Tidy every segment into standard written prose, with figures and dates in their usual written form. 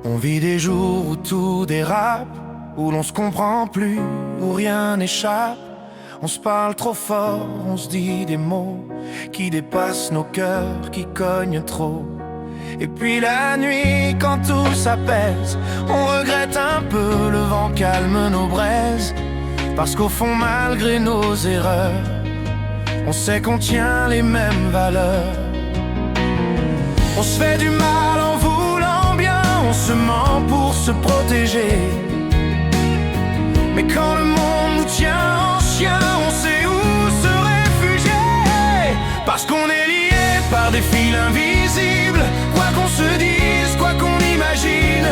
On vit des jours où tout dérape, où l'on se comprend plus, où rien n'échappe. On se parle trop fort, on se dit des mots qui dépassent nos cœurs, qui cognent trop. Et puis la nuit, quand tout s'apaise, on regrette un peu, le vent calme nos braises. Parce qu'au fond, malgré nos erreurs, on sait qu'on tient les mêmes valeurs. On se fait du mal en voulant bien, on se ment pour se protéger. Mais quand le monde nous tient en chien, on sait où se réfugier. Parce qu'on est liés par des fils invisibles. Quoi qu'on se dise, quoi qu'on imagine,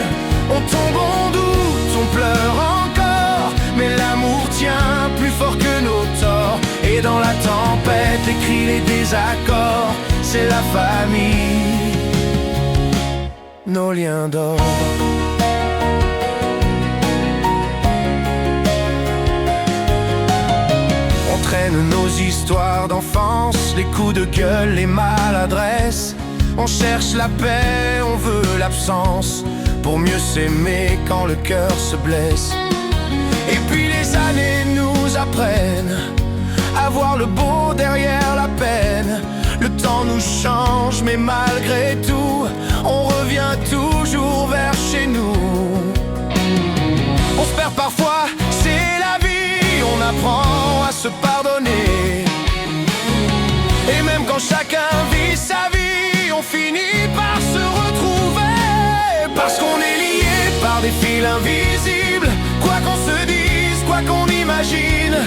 on tombe, on doute, on pleure encore, mais l'amour tient plus fort que nos torts. Et dans la tempête, les cris, les désaccords, c'est la famille, nos liens d'or. On traîne nos histoires d'enfance, les coups de gueule, les maladresses. On cherche la paix, on veut l'absence, pour mieux s'aimer quand le cœur se blesse. Et puis les années nous apprennent à voir le beau derrière la peine. Le temps nous change, mais malgré tout, on revient toujours vers chez nous. On se perd parfois, c'est la vie, on apprend à se pardonner. Et même quand chacun vit sa vie, on finit par se retrouver. Parce qu'on est liés par des fils invisibles. Quoi qu'on se dise, quoi qu'on imagine,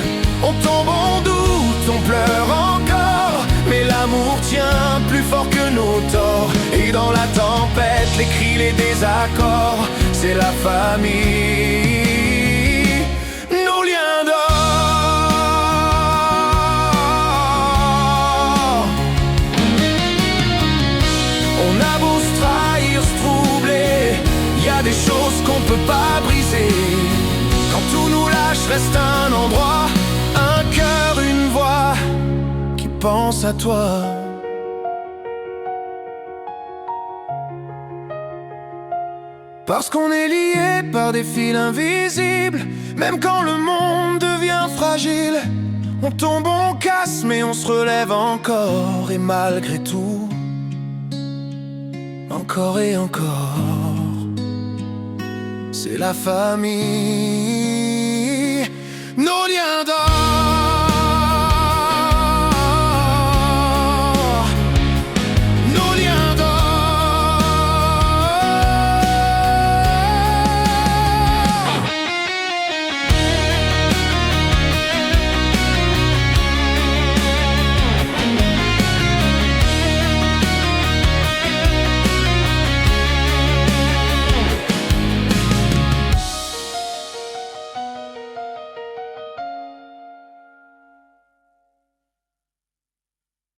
on tombe, on doute, on pleure encore, mais l'amour tient plus fort que nos torts. Et dans la tempête, les cris, les désaccords, c'est la famille, nos liens d'or. On a beau se trahir, se troubler, y a des choses qu'on peut pas briser. Quand tout nous lâche, reste un endroit, un cœur, une voix qui pense à toi. Parce qu'on est liés par des fils invisibles. Même quand le monde devient fragile, on tombe, on casse, mais on se relève encore. Et malgré tout, encore et encore, c'est la famille, nos liens d'or.